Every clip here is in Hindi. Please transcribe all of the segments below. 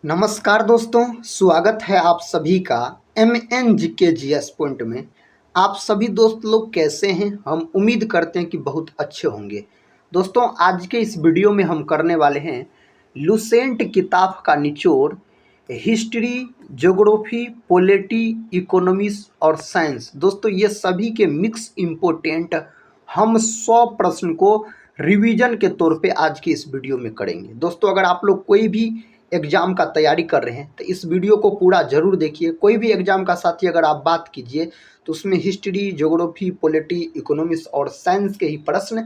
नमस्कार दोस्तों, स्वागत है आप सभी का MNGK पॉइंट में। आप सभी दोस्त लोग कैसे हैं? हम उम्मीद करते हैं कि बहुत अच्छे होंगे। दोस्तों, आज के इस वीडियो में हम करने वाले हैं लुसेंट किताब का निचोड़, हिस्ट्री, ज्योग्राफी, पॉलिटी, इकोनॉमिक्स और साइंस। दोस्तों, ये सभी के मिक्स इम्पोर्टेंट हम 100 प्रश्न को रिवीजन के तौर पे आज की इस वीडियो में करेंगे। दोस्तों, अगर आप लोग कोई भी एग्ज़ाम का तैयारी कर रहे हैं तो इस वीडियो को पूरा ज़रूर देखिए। कोई भी एग्ज़ाम का साथी अगर आप बात कीजिए तो उसमें हिस्ट्री, ज्योग्राफी, पॉलिटी, इकोनॉमिक्स और साइंस के ही प्रश्न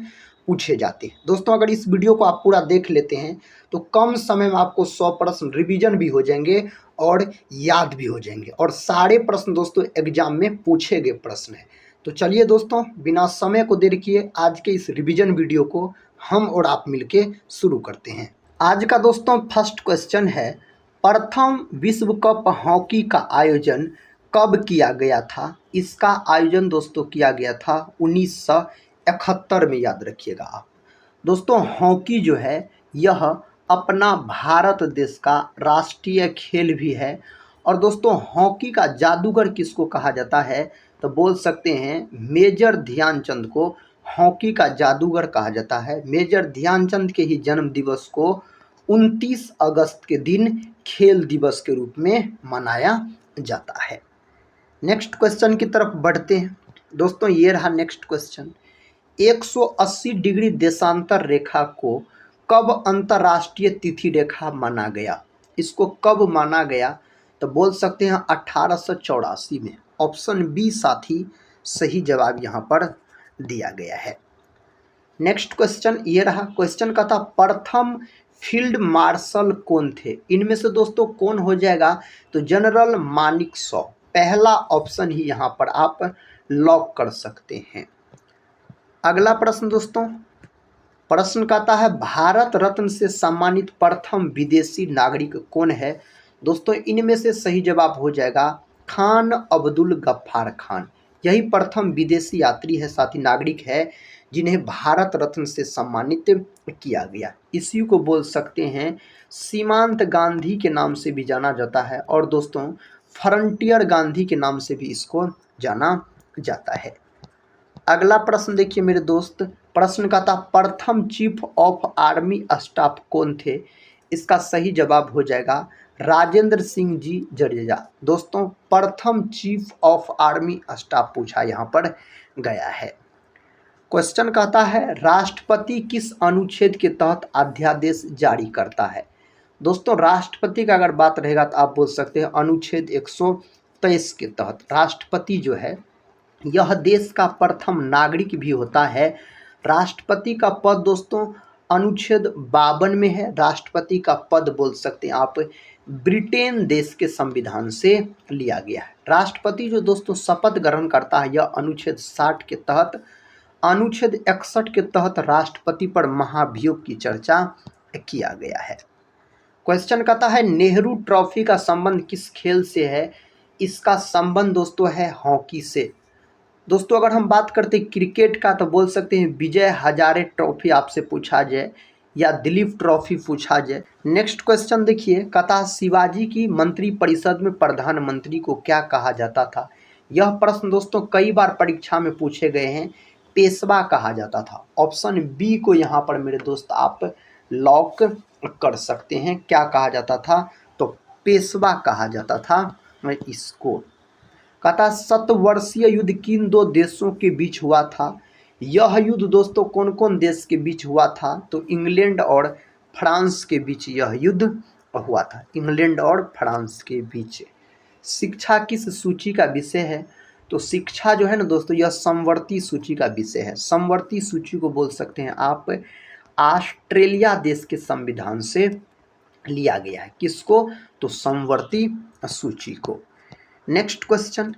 पूछे जाते हैं। दोस्तों, अगर इस वीडियो को आप पूरा देख लेते हैं तो कम समय में आपको 100 प्रश्न रिवीजन भी हो जाएंगे और याद भी हो जाएंगे, और सारे प्रश्न दोस्तों एग्जाम में पूछे गए प्रश्न हैं। तो चलिए दोस्तों, बिना समय को देर किए आज के इस रिवीजन वीडियो को हम और आप मिलके शुरू करते हैं। आज का दोस्तों फर्स्ट क्वेश्चन है, प्रथम विश्व कप हॉकी का आयोजन कब किया गया था? इसका आयोजन दोस्तों किया गया था 1971 में, याद रखिएगा आप। दोस्तों, हॉकी जो है यह अपना भारत देश का राष्ट्रीय खेल भी है। और दोस्तों, हॉकी का जादूगर किसको कहा जाता है? तो बोल सकते हैं मेजर ध्यानचंद को हॉकी का जादूगर कहा जाता है। मेजर ध्यानचंद के ही जन्म दिवस को 29 अगस्त के दिन खेल दिवस के रूप में मनाया जाता है। नेक्स्ट क्वेश्चन की तरफ बढ़ते हैं। दोस्तों, ये रहा नेक्स्ट क्वेश्चन, 180 डिग्री देशांतर रेखा को कब अंतर्राष्ट्रीय तिथि रेखा माना गया? इसको कब माना गया? तो बोल सकते हैं 1884 में। ऑप्शन बी साथी सही जवाब यहाँ पर दिया गया है। नेक्स्ट क्वेश्चन ये रहा। क्वेश्चन का था, प्रथम फील्ड मार्शल कौन थे? इनमें से दोस्तों कौन हो जाएगा? तो जनरल मानेकशॉ, पहला ऑप्शन ही यहाँ पर आप लॉक कर सकते हैं। अगला प्रश्न दोस्तों, प्रश्न कहता है, भारत रत्न से सम्मानित प्रथम विदेशी नागरिक कौन है? दोस्तों, इनमें से सही जवाब हो जाएगा खान अब्दुल गफ्फार खान। यही प्रथम विदेशी यात्री है, साथी नागरिक है जिन्हें भारत रत्न से सम्मानित किया गया। इसी को बोल सकते हैं सीमांत गांधी के नाम से भी जाना जाता है, और दोस्तों फ्रंटियर गांधी के नाम से भी इसको जाना जाता है। अगला प्रश्न देखिए मेरे दोस्त, प्रश्न का था, प्रथम चीफ ऑफ आर्मी स्टाफ कौन थे? इसका सही जवाब हो जाएगा राजेंद्र सिंह जी जडेजा। दोस्तों, प्रथम चीफ ऑफ आर्मी स्टाफ पूछा यहाँ पर गया है। क्वेश्चन कहता है, राष्ट्रपति किस अनुच्छेद के तहत अध्यादेश जारी करता है? दोस्तों, राष्ट्रपति का अगर बात रहेगा तो आप बोल सकते हैं अनुच्छेद 123 के तहत। राष्ट्रपति जो है यह देश का प्रथम नागरिक भी होता है। राष्ट्रपति का पद दोस्तों अनुच्छेद 52 में है। राष्ट्रपति का पद बोल सकते हैं आप ब्रिटेन देश के संविधान से लिया गया है। राष्ट्रपति जो दोस्तों शपथ ग्रहण करता है, यह अनुच्छेद 60 के तहत। अनुच्छेद 61 के तहत राष्ट्रपति पर महाभियोग की चर्चा किया गया है। क्वेश्चन कहता है, नेहरू ट्रॉफी का संबंध किस खेल से है? इसका संबंध दोस्तों है हॉकी से। दोस्तों, अगर हम बात करते हैं क्रिकेट का तो बोल सकते हैं विजय हजारे ट्रॉफी आपसे पूछा जाए या दिलीप ट्रॉफी पूछा जाए। नेक्स्ट क्वेश्चन देखिए, कहता है, शिवाजी की मंत्री परिषद में प्रधानमंत्री को क्या कहा जाता था? यह प्रश्न दोस्तों कई बार परीक्षा में पूछे गए हैं। पेशवा कहा जाता था। ऑप्शन बी को यहाँ पर मेरे दोस्त आप लॉक कर सकते हैं। क्या कहा जाता था? तो पेशवा कहा जाता था इसको। कहता, शतवर्षीय युद्ध किन दो देशों के बीच हुआ था? यह युद्ध दोस्तों कौन कौन देश के बीच हुआ था? तो इंग्लैंड और फ्रांस के बीच यह युद्ध हुआ था। इंग्लैंड और फ्रांस के बीच। शिक्षा किस सूची का विषय है? तो शिक्षा जो है ना दोस्तों, यह समवर्ती सूची का विषय है। समवर्ती सूची को बोल सकते हैं आप ऑस्ट्रेलिया देश के संविधान से लिया गया है। किसको? तो समवर्ती सूची को। नेक्स्ट क्वेश्चन,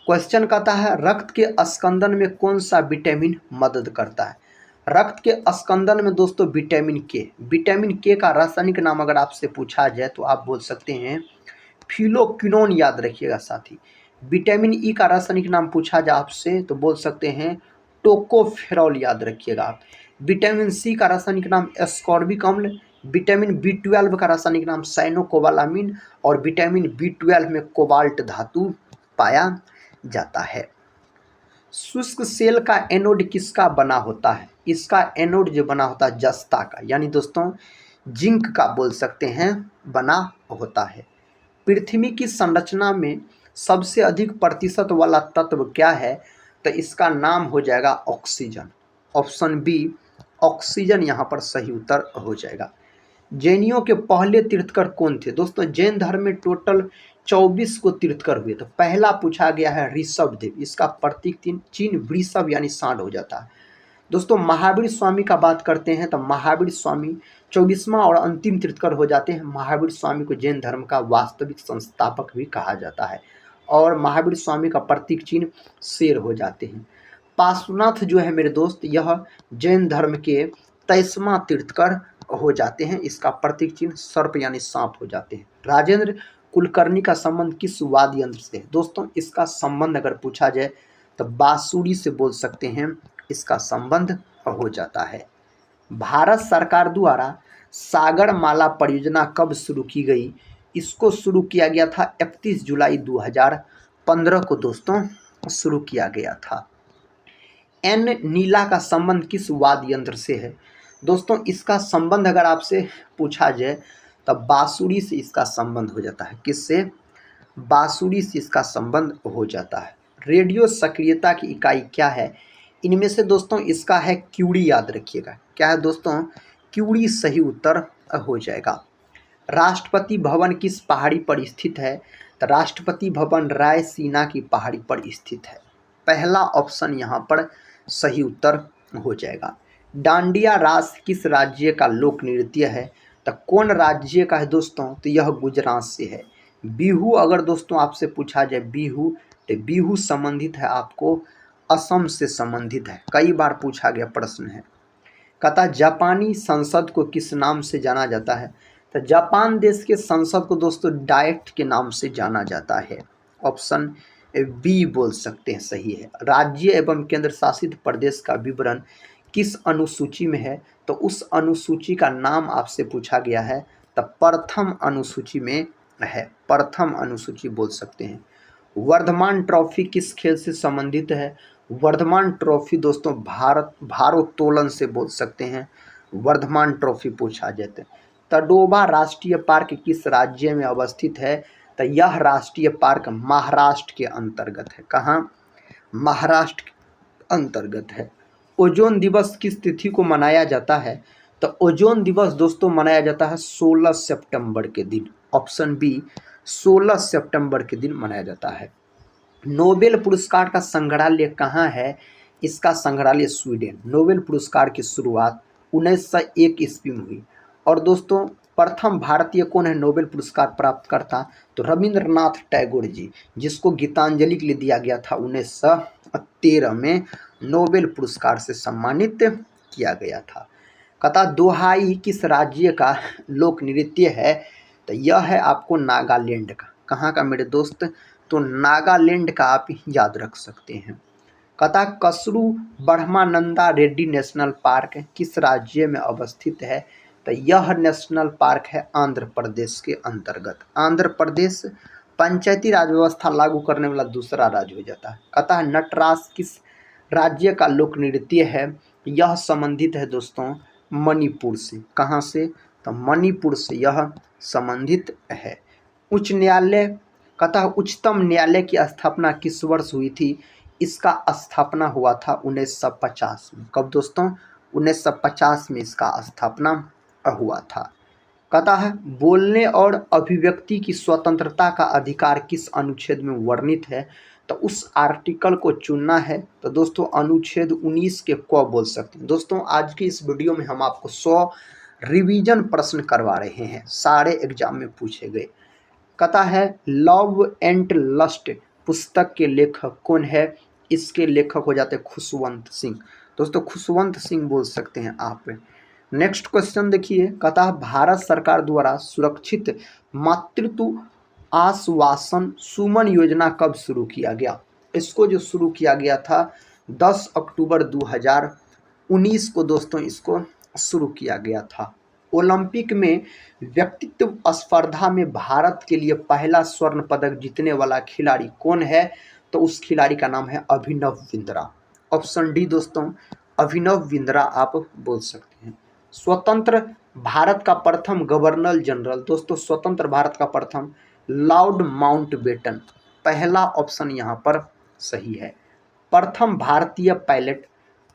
क्वेश्चन कहता है, रक्त के स्कंदन में कौन सा विटामिन मदद करता है? रक्त के स्कंदन में दोस्तों विटामिन के। विटामिन के का रासायनिक नाम अगर आपसे पूछा जाए तो आप बोल सकते हैं फिलोक्विनोन, याद रखिएगा साथी। विटामिन ई का रासायनिक नाम पूछा जाए आपसे तो बोल सकते हैं टोकोफेरॉल, याद रखिएगा आप। विटामिन सी का रासायनिक नाम एस्कॉर्बिक अम्ल। विटामिन B12 का रासायनिक नाम साइनोकोबालामिन और विटामिन B12 में कोबाल्ट धातु पाया जाता है। शुष्क सेल का एनोड किसका बना होता है? इसका एनोड जो बना होता है जस्ता का, यानी दोस्तों जिंक का बोल सकते हैं बना होता है। पृथ्वी की संरचना में सबसे अधिक प्रतिशत वाला तत्व क्या है? तो इसका नाम हो जाएगा ऑक्सीजन। ऑप्शन बी ऑक्सीजन यहाँ पर सही उत्तर हो जाएगा। जैनियों के पहले तीर्थकर कौन थे? दोस्तों जैन धर्म में टोटल 24 को तीर्थकर हुए। तो पहला पूछा गया है ऋषभदेव, इसका प्रतीक चिन्ह वृषभ यानी सांड हो जाता है। दोस्तों महावीर स्वामी का बात करते हैं तो महावीर स्वामी 24वां और अंतिम तीर्थकर हो जाते हैं। महावीर स्वामी को जैन धर्म का वास्तविक संस्थापक भी कहा जाता है और महावीर स्वामी का प्रतीक चिन्ह शेर हो जाते हैं। पार्श्वनाथ जो है मेरे दोस्त, यह जैन धर्म के 23वां तीर्थकर हो जाते हैं। इसका प्रतीक चिन्ह सर्प यानी सांप हो जाते हैं। राजेंद्र कुलकर्णी का संबंध किस वाद्य यंत्र से है? दोस्तों इसका संबंध अगर पूछा जाए तो बांसुरी से बोल सकते हैं, इसका संबंध हो जाता है। भारत सरकार द्वारा सागरमाला परियोजना कब शुरू की गई? इसको शुरू किया गया था 31 जुलाई 2015 को दोस्तों शुरू किया गया था। एन नीला का संबंध किस वाद्य यंत्र से है? दोस्तों इसका संबंध अगर आपसे पूछा जाए तब बांसुरी से इसका संबंध हो जाता है। किससे? बांसुरी से इसका संबंध हो जाता है। रेडियो सक्रियता की इकाई क्या है? इनमें से दोस्तों इसका है क्यूरी, याद रखिएगा। क्या है दोस्तों? क्यूरी सही उत्तर हो जाएगा। राष्ट्रपति भवन किस पहाड़ी पर स्थित है? तो राष्ट्रपति भवन रायसीना की पहाड़ी पर स्थित है। पहला ऑप्शन यहाँ पर सही उत्तर हो जाएगा। डांडिया रास किस राज्य का लोक नृत्य है? तो कौन राज्य का है दोस्तों? तो यह गुजरात से है। बिहू अगर दोस्तों आपसे पूछा जाए बिहू, तो बिहू संबंधित है आपको असम से संबंधित है, कई बार पूछा गया प्रश्न है। कहता जापानी संसद को किस नाम से जाना जाता है? तो जापान देश के संसद को दोस्तों डाइट के नाम से जाना जाता है। ऑप्शन बी बोल सकते हैं सही है। राज्य एवं केंद्र शासित प्रदेश का विवरण किस अनुसूची में है? तो उस अनुसूची का नाम आपसे पूछा गया है तो प्रथम अनुसूची में है, प्रथम अनुसूची बोल सकते हैं। वर्धमान ट्रॉफी किस खेल से संबंधित है? वर्धमान ट्रॉफी दोस्तों भारोत्तोलन से बोल सकते हैं, वर्धमान ट्रॉफी पूछा जाता है। तडोबा राष्ट्रीय पार्क किस राज्य में अवस्थित है? तो यह राष्ट्रीय पार्क महाराष्ट्र के अंतर्गत है। कहाँ? महाराष्ट्र के अंतर्गत है। ओजोन दिवस किस तिथि को मनाया जाता है? तो ओजोन दिवस दोस्तों मनाया जाता है 16 सितंबर के दिन। ऑप्शन बी 16 सितंबर के दिन मनाया जाता है। नोबेल पुरस्कार का संग्रहालय कहाँ है? इसका संग्रहालय स्वीडन। नोबेल पुरस्कार की शुरुआत 1901 ईस्वी में हुई। और दोस्तों प्रथम भारतीय कौन है नोबेल पुरस्कार प्राप्त करता? तो रविंद्रनाथ टैगोर जी, जिसको गीतांजलि के लिए दिया गया था 1913 में नोबेल पुरस्कार से सम्मानित किया गया था। कहता दोहाई किस राज्य का लोक नृत्य है? तो यह है आपको नागालैंड का। कहाँ का मेरे दोस्त? तो नागालैंड का आप याद रख सकते हैं। कहता कसरू ब्रह्मानंदा रेड्डी नेशनल पार्क किस राज्य में अवस्थित है? तो यह नेशनल पार्क है आंध्र प्रदेश के अंतर्गत। आंध्र प्रदेश पंचायती राज व्यवस्था लागू करने वाला दूसरा राज्य हो जाता है। कहता है नटराज किस राज्य का लोक नृत्य है? यह संबंधित है दोस्तों मणिपुर से। कहाँ से? तो मणिपुर से यह संबंधित है। उच्च न्यायालय, कहता है उच्चतम न्यायालय की स्थापना किस वर्ष हुई थी? इसका स्थापना हुआ था 1950 में। कब दोस्तों? 1950 में इसका स्थापना हुआ था। कहता है बोलने और अभिव्यक्ति की स्वतंत्रता का अधिकार किस अनुच्छेद में वर्णित है? तो उस आर्टिकल को चुनना है। तो दोस्तों अनुच्छेद 19 के क बोल सकते हैं। दोस्तों आज की इस वीडियो में हम आपको 100 रिवीजन प्रश्न करवा रहे हैं, सारे एग्जाम में पूछे गए। कहता है लव एंड लस्ट पुस्तक के लेखक कौन है? इसके लेखक हो जाते हैं खुशवंत सिंह। दोस्तों खुशवंत सिंह बोल सकते हैं आप। नेक्स्ट क्वेश्चन देखिए। कहता है भारत सरकार द्वारा सुरक्षित मातृत्व आश्वासन सुमन योजना कब शुरू किया गया? इसको जो शुरू किया गया था 10 अक्टूबर 2019 को दोस्तों इसको शुरू किया गया था। ओलंपिक में व्यक्तित्व स्पर्धा में भारत के लिए पहला स्वर्ण पदक जीतने वाला खिलाड़ी कौन है? तो उस खिलाड़ी का नाम है अभिनव बिंद्रा। ऑप्शन डी दोस्तों, अभिनव बिंद्रा आप बोल सकते हैं। स्वतंत्र भारत का प्रथम गवर्नर जनरल दोस्तों, स्वतंत्र भारत का प्रथम लॉर्ड माउंटबेटन, पहला ऑप्शन यहाँ पर सही है। प्रथम भारतीय पायलट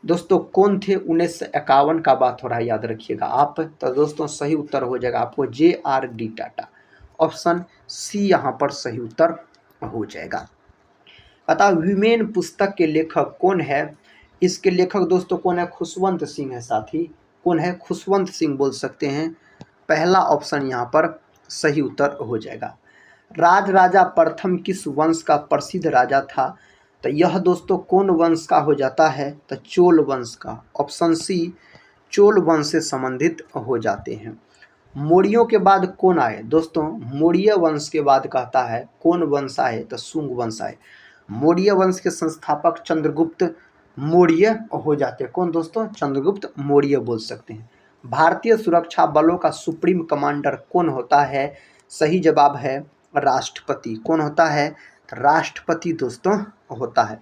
दोस्तों कौन थे? 1951 का बात हो रहा है, याद रखिएगा आप। तो दोस्तों सही उत्तर हो जाएगा आपको JRD टाटा, ऑप्शन सी यहाँ पर सही उत्तर हो जाएगा। अतः विमेन पुस्तक के लेखक कौन है? इसके लेखक दोस्तों कौन है? खुशवंत सिंह है साथी। कौन है? खुशवंत सिंह बोल सकते हैं, पहला ऑप्शन यहाँ पर सही उत्तर हो जाएगा। राजा प्रथम किस वंश का प्रसिद्ध राजा था? तो यह दोस्तों कौन वंश का हो जाता है? तो चोल वंश का, ऑप्शन सी चोल वंश से संबंधित हो जाते हैं। मौर्यों के बाद कौन आए? दोस्तों मौर्य वंश के बाद कहता है कौन वंश आए? तो शुंग वंश आए। मौर्य वंश के संस्थापक चंद्रगुप्त मौर्य हो जाते हैं। कौन दोस्तों? चंद्रगुप्त मौर्य बोल सकते हैं। भारतीय सुरक्षा बलों का सुप्रीम कमांडर कौन होता है? सही जवाब है राष्ट्रपति। कौन होता है? राष्ट्रपति दोस्तों होता है।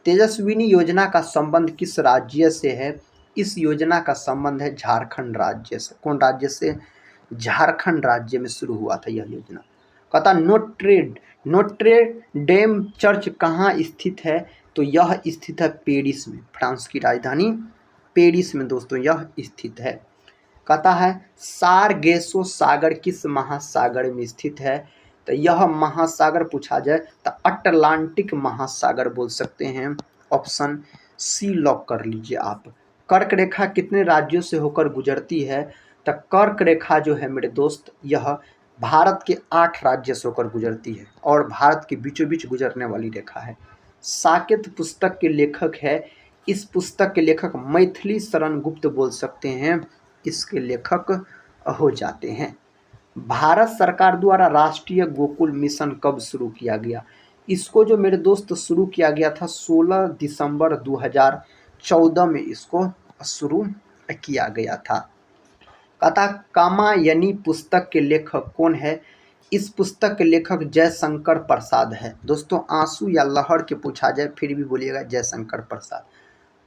तेजस्विनी योजना का संबंध किस राज्य से है? इस योजना का संबंध है झारखंड राज्य से। कौन राज्य से? झारखंड राज्य में शुरू हुआ था यह योजना। कहता नोट्रे डेम चर्च कहाँ स्थित है? तो यह स्थित है पेरिस में, फ्रांस की राजधानी पेरिस में दोस्तों यह स्थित है। कहता है सारगेसो सागर किस महासागर में स्थित है? तो यह महासागर पूछा जाए तो अटलांटिक महासागर बोल सकते हैं, ऑप्शन सी लॉक कर लीजिए आप। कर्क रेखा कितने राज्यों से होकर गुजरती है? तो कर्क रेखा जो है मेरे दोस्त यह भारत के 8 राज्य से होकर गुजरती है और भारत के बीचों बीच गुजरने वाली रेखा है। साकेत पुस्तक के लेखक है, इस पुस्तक के लेखक मैथिली शरण गुप्त बोल सकते हैं, इसके लेखक हो जाते हैं। भारत सरकार द्वारा राष्ट्रीय गोकुल मिशन कब शुरू किया गया? इसको जो मेरे दोस्त शुरू किया गया था 16 दिसंबर 2014 में इसको शुरू किया गया था। कहता कामायनी पुस्तक के लेखक कौन है? इस पुस्तक के लेखक जयशंकर प्रसाद है। दोस्तों आंसू या लहर के पूछा जाए फिर भी बोलिएगा जयशंकर प्रसाद।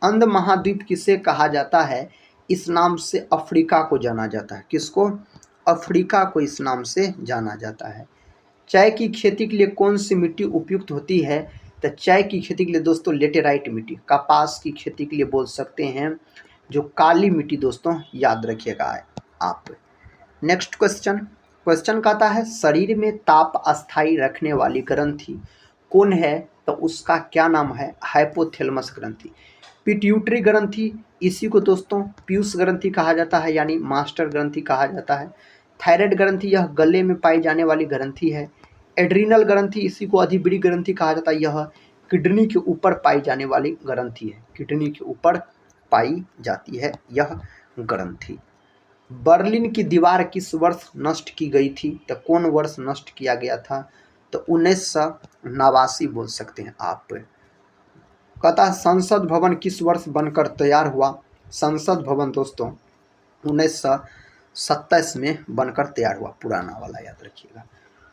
अंध महाद्वीप किसे कहा जाता है? इस नाम से अफ्रीका को जाना जाता है। किसको? अफ्रीका को इस नाम से जाना जाता है। चाय की खेती के लिए कौन सी मिट्टी उपयुक्त होती है? तो चाय की खेती के लिए दोस्तों लेटेराइट मिट्टी। कपास की खेती के लिए बोल सकते हैं जो काली मिट्टी दोस्तों, याद रखिएगा आप। नेक्स्ट क्वेश्चन कहता है शरीर में ताप अस्थाई रखने वाली ग्रंथि कौन है? तो उसका क्या नाम है? हाइपोथैलेमस ग्रंथि। पिट्यूटरी ग्रंथि, इसी को दोस्तों पीयूष ग्रंथि कहा जाता है, यानी मास्टर ग्रंथि कहा जाता है। थायराइड ग्रंथि यह गले में पाई जाने वाली ग्रंथि है। एड्रीनल ग्रंथि, इसी को अधिबड़ी ग्रंथि कहा जाता है, यह किडनी के ऊपर पाई जाने वाली ग्रंथि है, किडनी के ऊपर पाई जाती है यह ग्रंथि। बर्लिन की दीवार किस वर्ष नष्ट की गई थी? तो कौन वर्ष नष्ट किया गया था? तो 1989 बोल सकते हैं आप। कहता संसद भवन किस वर्ष बनकर तैयार हुआ? संसद भवन दोस्तों 1927 में बनकर तैयार हुआ, पुराना वाला याद रखिएगा।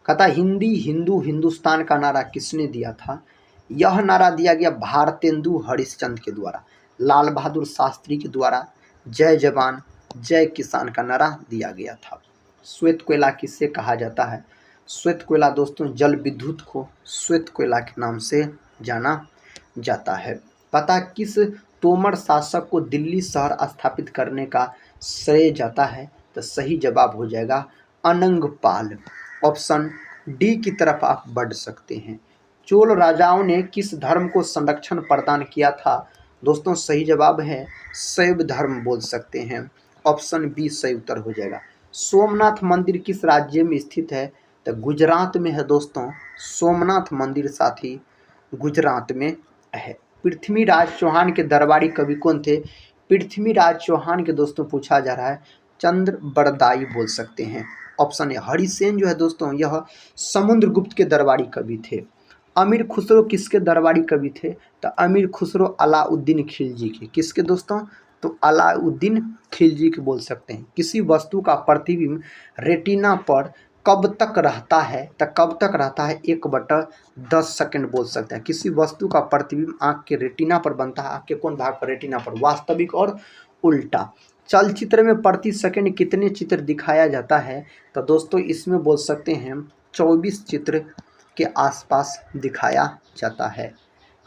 कहता हिंदी हिंदू हिंदुस्तान का नारा किसने दिया था? यह नारा दिया गया भारतेंदु हरिश्चंद्र के द्वारा, लाल बहादुर शास्त्री के द्वारा। जय जवान जय किसान का नारा दिया गया था। श्वेत कोयला किससे कहा जाता है? श्वेत कोयला दोस्तों जल विद्युत को श्वेत कोयला के नाम से जाना जाता है। पता किस तोमर शासक को दिल्ली शहर स्थापित करने का श्रेय जाता है? तो सही जवाब हो जाएगा अनंगपाल, ऑप्शन डी की तरफ आप बढ़ सकते हैं। चोल राजाओं ने किस धर्म को संरक्षण प्रदान किया था? दोस्तों सही जवाब है शैव धर्म बोल सकते हैं, ऑप्शन बी सही उत्तर हो जाएगा। सोमनाथ मंदिर किस राज्य में स्थित है? तो गुजरात में है दोस्तों, सोमनाथ मंदिर साथी गुजरात में है। पृथ्वीराज चौहान के दरबारी कवि कौन थे? पृथ्वीराज चौहान के दोस्तों पूछा जा रहा है चंद्र बरदाई बोल सकते हैं, ऑप्शन ए। हरिसेन जो है दोस्तों यह समुद्रगुप्त के दरबारी कवि थे। अमीर खुसरो किसके दरबारी कवि थे? तो अमीर खुसरो अलाउद्दीन खिलजी के, किसके दोस्तों? तो अलाउद्दीन खिलजी की बोल सकते हैं। किसी वस्तु का प्रतिबिंब रेटिना पर कब तक रहता है, तो कब तक रहता है 1/10 सेकंड बोल सकते हैं। किसी वस्तु का प्रतिबिंब आँख के रेटिना पर बनता है, आँख के कौन भाग पर, रेटिना पर, वास्तविक और उल्टा। चलचित्र में प्रति सेकंड कितने चित्र दिखाया जाता है, तो दोस्तों इसमें बोल सकते हैं 24 चित्र के आसपास दिखाया जाता है।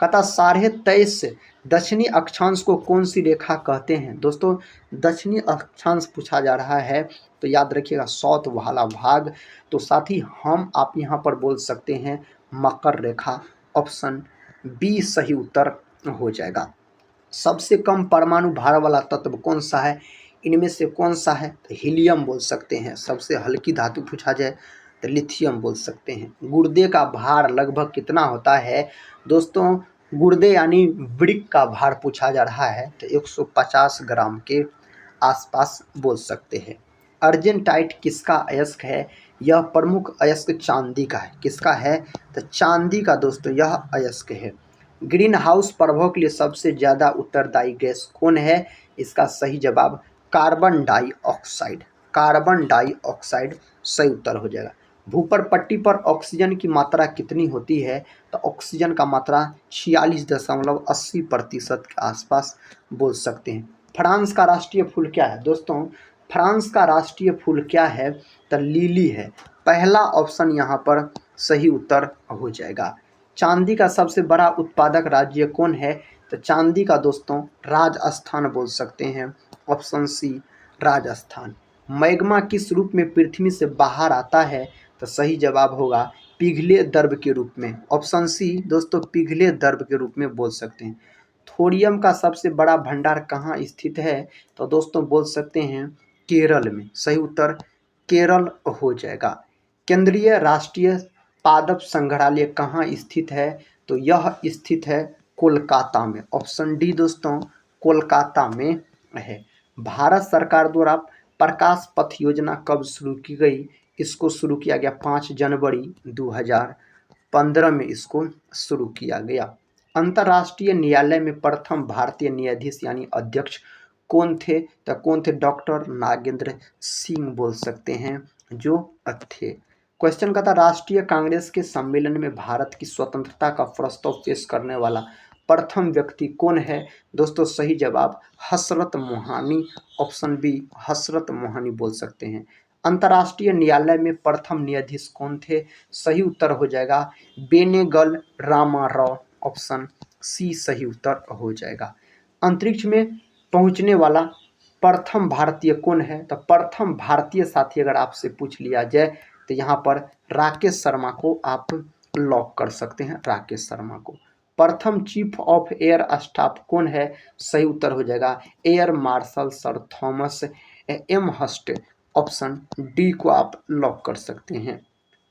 कथा 23.5 दक्षिणी अक्षांश को कौन सी रेखा कहते हैं। दोस्तों दक्षिणी अक्षांश पूछा जा रहा है तो याद रखिएगा साउथ वाला भाग। तो साथ ही हम आप यहाँ पर बोल सकते हैं मकर रेखा, ऑप्शन बी सही उत्तर हो जाएगा। सबसे कम परमाणु भार वाला तत्व कौन सा है, इनमें से कौन सा है, तो हीलियम बोल सकते हैं। सबसे हल्की धातु पूछा जाए तो लिथियम बोल सकते हैं। गुर्दे का भार लगभग कितना होता है, दोस्तों गुर्दे यानी वृक्क का भार पूछा जा रहा है तो 150 ग्राम के आसपास बोल सकते हैं। अर्जेंटाइट किसका अयस्क है, यह प्रमुख अयस्क चांदी का है। किसका है, तो चांदी का दोस्तों यह अयस्क है। ग्रीन हाउस प्रभाव के लिए सबसे ज़्यादा उत्तरदायी गैस कौन है, इसका सही जवाब कार्बन डाइऑक्साइड। कार्बन डाइऑक्साइड सही उत्तर हो जाएगा। भूपर पट्टी पर ऑक्सीजन की मात्रा कितनी होती है, तो ऑक्सीजन का मात्रा 46.80% के आसपास बोल सकते हैं। फ्रांस का राष्ट्रीय फूल क्या है, दोस्तों फ्रांस का राष्ट्रीय फूल क्या है, तो लिली है। पहला ऑप्शन यहाँ पर सही उत्तर हो जाएगा। चांदी का सबसे बड़ा उत्पादक राज्य कौन है, तो चांदी का दोस्तों राजस्थान बोल सकते हैं, ऑप्शन सी राजस्थान। मैग्मा किस रूप में पृथ्वी से बाहर आता है, तो सही जवाब होगा पिघले द्रव के रूप में, ऑप्शन सी दोस्तों पिघले द्रव के रूप में बोल सकते हैं। थोरियम का सबसे बड़ा भंडार कहाँ स्थित है, तो दोस्तों बोल सकते हैं केरल में। सही उत्तर केरल हो जाएगा। केंद्रीय राष्ट्रीय पादप संग्रहालय कहाँ स्थित है, तो यह स्थित है कोलकाता में, ऑप्शन डी दोस्तों कोलकाता में है। भारत सरकार द्वारा प्रकाश पथ योजना कब शुरू की गई, इसको शुरू किया गया 5 जनवरी 2015 में इसको शुरू किया गया। अंतर्राष्ट्रीय न्यायालय में प्रथम भारतीय न्यायाधीश यानी अध्यक्ष कौन थे, तो कौन थे, डॉक्टर नागेंद्र सिंह बोल सकते हैं जो थे। क्वेश्चन का था राष्ट्रीय कांग्रेस के सम्मेलन में भारत की स्वतंत्रता का प्रस्ताव पेश करने वाला प्रथम व्यक्ति कौन है, दोस्तों सही जवाब हसरत मोहानी, ऑप्शन बी हसरत मोहानी बोल सकते हैं। अंतर्राष्ट्रीय न्यायालय में प्रथम न्यायाधीश कौन थे, सही उत्तर हो जाएगा बेनेगल रामाराव, ऑप्शन सी सही उत्तर हो जाएगा। अंतरिक्ष में पहुंचने वाला प्रथम भारतीय कौन है, तो प्रथम भारतीय साथी अगर आपसे पूछ लिया जाए तो यहाँ पर राकेश शर्मा को आप लॉक कर सकते हैं, राकेश शर्मा को। प्रथम चीफ ऑफ एयर स्टाफ कौन है, सही उत्तर हो जाएगा air marshal sir Thomas Elmhirst, option D को आप लॉक कर सकते हैं।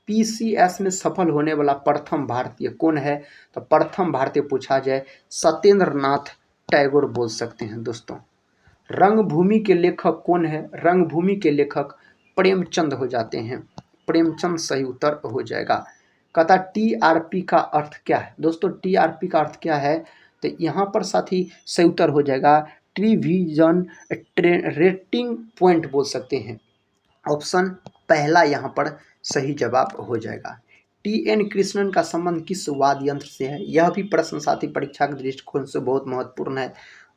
पीसीएस में सफल होने वाला प्रथम भारतीय कौन है, तो प्रथम भारतीय पूछा जाए सत्येंद्र नाथ टैगोर बोल सकते हैं दोस्तों। रंगभूमि के लेखक कौन है, रंगभूमि के लेखक प्रेमचंद हो जाते हैं, प्रेमचंद सही उत्तर हो जाएगा। कहता टीआरपी का अर्थ क्या है, दोस्तों टीआरपी का अर्थ क्या है, तो यहाँ पर साथी सही उत्तर हो जाएगा टेलीविजन रेटिंग पॉइंट बोल सकते हैं, ऑप्शन पहला यहाँ पर सही जवाब हो जाएगा। टी.एन. कृष्णन का संबंध किस वाद्य यंत्र से है, यह भी प्रश्न साथी परीक्षा के दृष्टिकोण से बहुत महत्वपूर्ण है।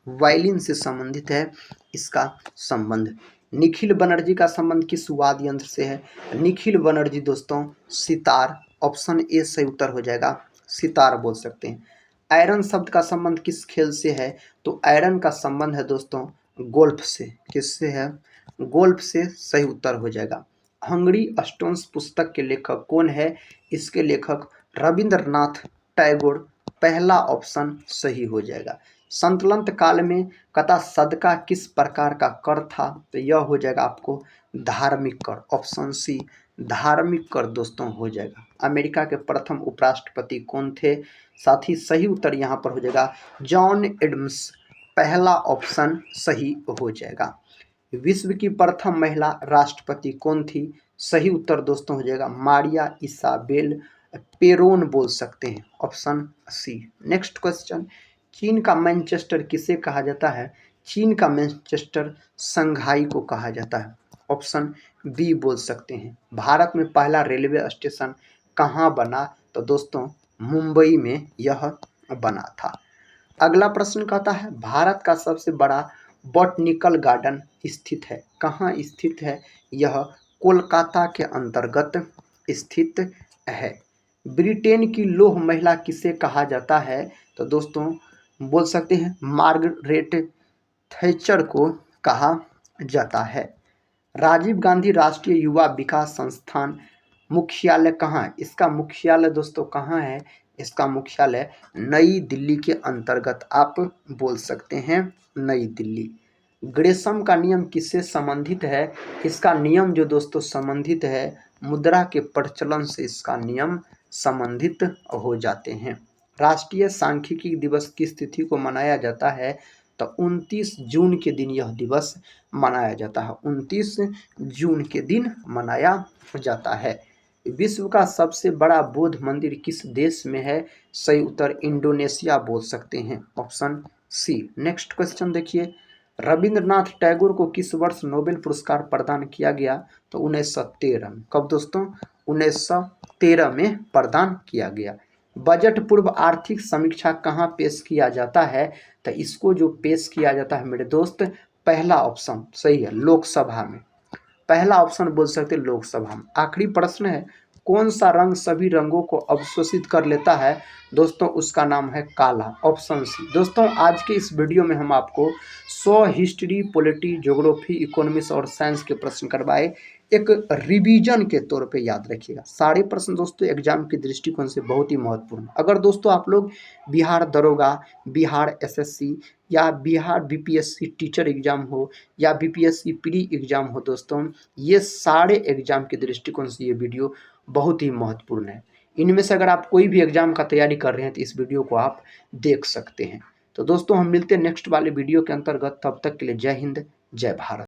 वायलिन से संबंधित है इसका संबंध। निखिल बनर्जी का संबंध किस वाद्य यंत्र से है, निखिल बनर्जी दोस्तों सितार, ऑप्शन ए सही उत्तर हो जाएगा सितार बोल सकते हैं। आयरन शब्द का संबंध किस खेल से है, तो आयरन का संबंध है दोस्तों गोल्फ से, किससे है, गोल्फ से, सही उत्तर हो जाएगा। हंगरी स्टोन्स पुस्तक के लेखक कौन है, इसके लेखक रविंद्रनाथ टैगोर, पहला ऑप्शन सही हो जाएगा। संतुलन काल में कथा सदका किस प्रकार का कर था, तो यह हो जाएगा आपको धार्मिक कर, ऑप्शन सी धार्मिक कर दोस्तों हो जाएगा। अमेरिका के प्रथम उपराष्ट्रपति कौन थे, साथ ही सही उत्तर यहाँ पर हो जाएगा जॉन एडम्स, पहला ऑप्शन सही हो जाएगा। विश्व की प्रथम महिला राष्ट्रपति कौन थी, सही उत्तर दोस्तों हो जाएगा मारिया इसाबेल पेरोन बोल सकते हैं, ऑप्शन सी। नेक्स्ट क्वेश्चन, चीन का मैनचेस्टर किसे कहा जाता है, चीन का मैनचेस्टर संघाई को कहा जाता है? ऑप्शन बी बोल सकते हैं। भारत में पहला रेलवे स्टेशन कहाँ बना? तो दोस्तों मुंबई में यह बना था। अगला प्रश्न कहता है भारत का सबसे बड़ा बॉटनिकल गार्डन स्थित है? कहाँ स्थित है? यह कोलकाता के अंतर्गत स्थित है। ब्रिटेन की लौह महिला किसे कहा जाता है? तो दोस्तों बोल सकते हैं मार्गरेट थैचर को कहा जाता है। राजीव गांधी राष्ट्रीय युवा विकास संस्थान मुख्यालय कहाँ है? इसका मुख्यालय दोस्तों कहाँ है? इसका मुख्यालय नई दिल्ली के अंतर्गत आप बोल सकते हैं नई दिल्ली। ग्रेशम का नियम किससे संबंधित है? इसका नियम जो दोस्तों संबंधित है मुद्रा के प्रचलन से, इसका नियम संबंधित हो जाते हैं। राष्ट्रीय सांख्यिकी दिवस किस तिथि को मनाया जाता है? तो 29 जून के दिन यह दिवस मनाया जाता है। 29 जून के दिन मनाया जाता है। विश्व का सबसे बड़ा बौद्ध मंदिर किस देश में है? सही उत्तर इंडोनेशिया बोल सकते हैं। Option C. नेक्स्ट क्वेश्चन देखिए, रविंद्रनाथ टैगोर को किस वर्ष नोबेल पुरस्कार प्रदान किया गया? तो 1913 में। कब दोस्तों? 1913 में प्रदान किया गया। बजट पूर्व आर्थिक समीक्षा कहाँ पेश किया जाता है? तो इसको जो पेश किया जाता है मेरे दोस्त, पहला ऑप्शन सही है, लोकसभा में। पहला ऑप्शन बोल सकते हैं लोकसभा में। आखिरी प्रश्न है, कौन सा रंग सभी रंगों को अवशोषित कर लेता है? दोस्तों उसका नाम है काला। Option C. दोस्तों आज के इस वीडियो में हम आपको 100 हिस्ट्री, पॉलिटी, ज्योग्राफी, इकोनॉमिक्स और साइंस के प्रश्न करवाए। एक रिवीजन के तौर पे याद रखिएगा। सारे प्रश्न दोस्तों एग्जाम के दृष्टिकोण से बहुत ही महत्वपूर्ण। अगर दोस्तों आप लोग बिहार दरोगा, बिहार एसएससी या बिहार बीपीएससी टीचर एग्जाम हो या बीपीएससी प्री एग्जाम हो दोस्तों, ये सारे एग्जाम के दृष्टिकोण से ये वीडियो बहुत ही महत्वपूर्ण है। इनमें से अगर आप कोई भी एग्जाम का तैयारी कर रहे हैं तो इस वीडियो को आप देख सकते हैं। तो दोस्तों हम मिलते हैं नेक्स्ट वाले वीडियो के अंतर्गत। तब तक के लिए जय हिंद, जय भारत।